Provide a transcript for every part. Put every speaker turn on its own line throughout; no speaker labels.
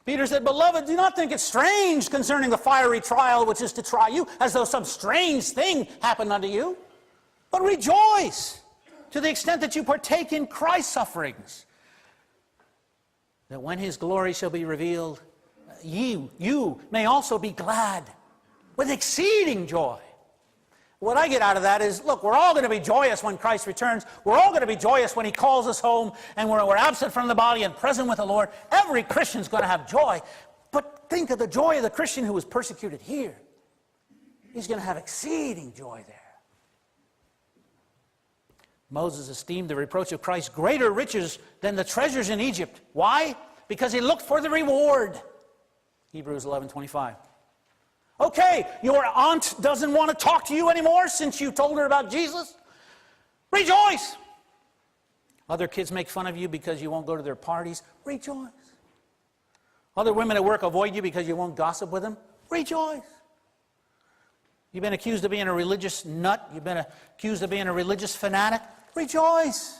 Peter said, "Beloved, do not think it strange concerning the fiery trial which is to try you, as though some strange thing happened unto you. But rejoice to the extent that you partake in Christ's sufferings, that when his glory shall be revealed, you may also be glad with exceeding joy." What I get out of that is, look, we're all going to be joyous when Christ returns. We're all going to be joyous when he calls us home and we're absent from the body and present with the Lord. Every Christian's going to have joy. But think of the joy of the Christian who was persecuted here. He's going to have exceeding joy there. Moses esteemed the reproach of Christ greater riches than the treasures in Egypt. Why? Because he looked for the reward. Hebrews 11:25. Okay, your aunt doesn't want to talk to you anymore since you told her about Jesus. Rejoice. Other kids make fun of you because you won't go to their parties. Rejoice. Other women at work avoid you because you won't gossip with them. Rejoice. You've been accused of being a religious nut. You've been accused of being a religious fanatic. Rejoice.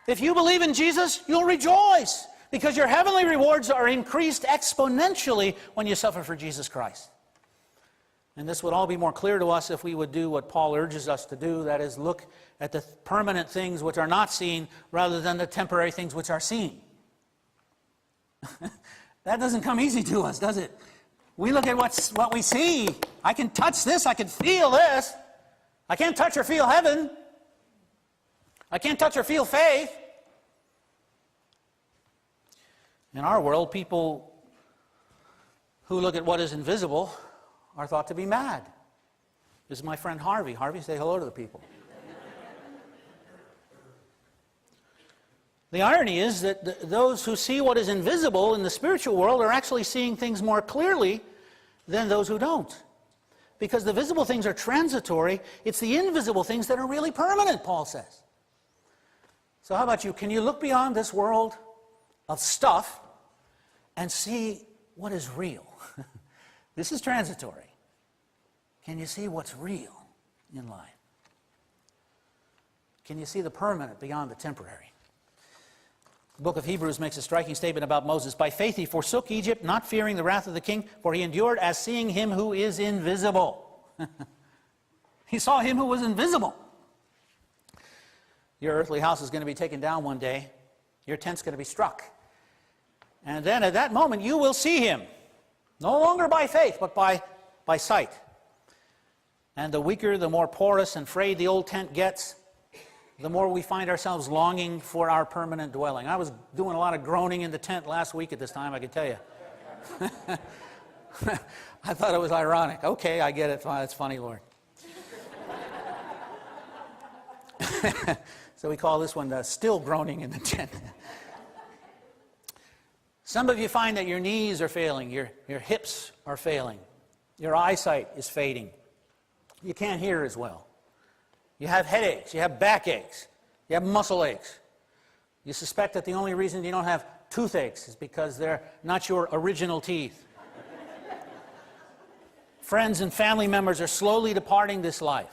If you believe in Jesus, you'll rejoice, because your heavenly rewards are increased exponentially when you suffer for Jesus Christ. And this would all be more clear to us if we would do what Paul urges us to do, that is, look at the permanent things which are not seen rather than the temporary things which are seen. That doesn't come easy to us, does it? We look at what we see. I can touch this, I can feel this. I can't touch or feel heaven. I can't touch or feel faith. In our world, people who look at what is invisible are thought to be mad. This is my friend Harvey. Harvey, say hello to the people. The irony is that those who see what is invisible in the spiritual world are actually seeing things more clearly than those who don't. Because the visible things are transitory, it's the invisible things that are really permanent, Paul says. So how about you? Can you look beyond this world of stuff and see what is real? This is transitory. Can you see what's real in life? Can you see the permanent beyond the temporary? The book of Hebrews makes a striking statement about Moses. By faith he forsook Egypt, not fearing the wrath of the king, for he endured as seeing him who is invisible. He saw him who was invisible. Your earthly house is going to be taken down one day. Your tent's going to be struck. And then at that moment you will see him. No longer by faith, but by sight. And the weaker, the more porous and frayed the old tent gets, the more we find ourselves longing for our permanent dwelling. I was doing a lot of groaning in the tent last week at this time, I can tell you. I thought it was ironic. Okay, I get it. It's funny, Lord. So we call this one still groaning in the tent. Some of you find that your knees are failing, your hips are failing, your eyesight is fading. You can't hear as well. You have headaches, you have backaches, you have muscle aches. You suspect that the only reason you don't have toothaches is because they're not your original teeth. Friends and family members are slowly departing this life.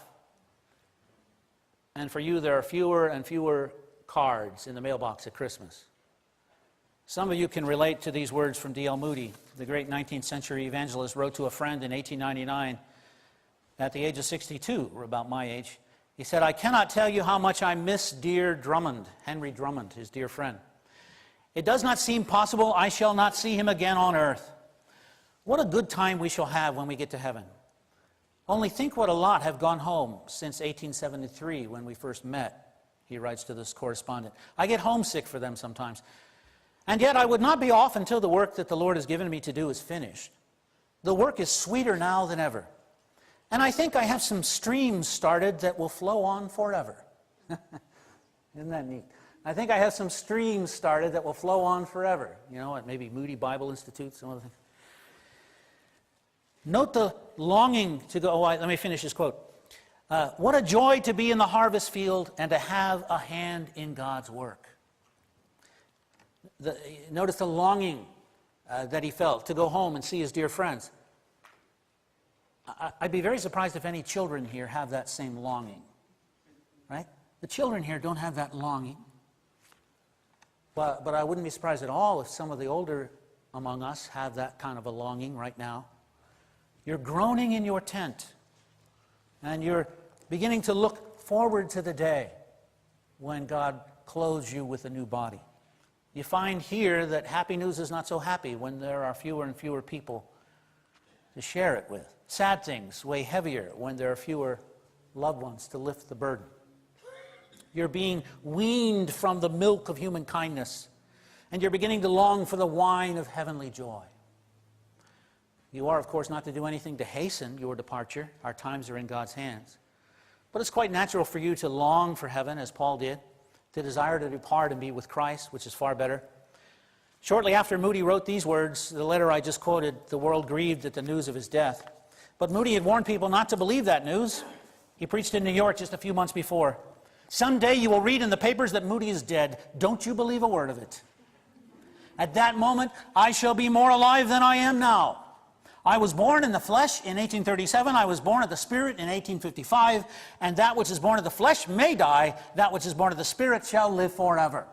And for you, there are fewer and fewer cards in the mailbox at Christmas. Some of you can relate to these words from D.L. Moody. The great 19th century evangelist wrote to a friend in 1899 at the age of 62, or about my age. He said, "I cannot tell you how much I miss dear Drummond," Henry Drummond, his dear friend. "It does not seem possible I shall not see him again on earth. What a good time we shall have when we get to heaven. Only think what a lot have gone home since 1873 when we first met," he writes to this correspondent. "I get homesick for them sometimes. And yet I would not be off until the work that the Lord has given me to do is finished. The work is sweeter now than ever. And I think I have some streams started that will flow on forever." Isn't that neat? I think I have some streams started that will flow on forever. You know, at maybe Moody Bible Institute, some other things. Note the longing to go. Let me finish this quote. What a joy to be in the harvest field and to have a hand in God's work. Notice the longing that he felt to go home and see his dear friends. I'd be very surprised if any children here have that same longing, right? The children here don't have that longing. But I wouldn't be surprised at all if some of the older among us have that kind of a longing right now. You're groaning in your tent, and you're beginning to look forward to the day when God clothes you with a new body. You find here that happy news is not so happy when there are fewer and fewer people to share it with. Sad things weigh heavier when there are fewer loved ones to lift the burden. You're being weaned from the milk of human kindness, and you're beginning to long for the wine of heavenly joy. You are, of course, not to do anything to hasten your departure. Our times are in God's hands. But it's quite natural for you to long for heaven, as Paul did, to desire to depart and be with Christ, which is far better. Shortly after Moody wrote these words, the letter I just quoted, the world grieved at the news of his death. But Moody had warned people not to believe that news. He preached in New York just a few months before. Someday you will read in the papers that Moody is dead. Don't you believe a word of it. At that moment, I shall be more alive than I am now. I was born in the flesh in 1837. I was born of the Spirit in 1855. And that which is born of the flesh may die. That which is born of the Spirit shall live forever.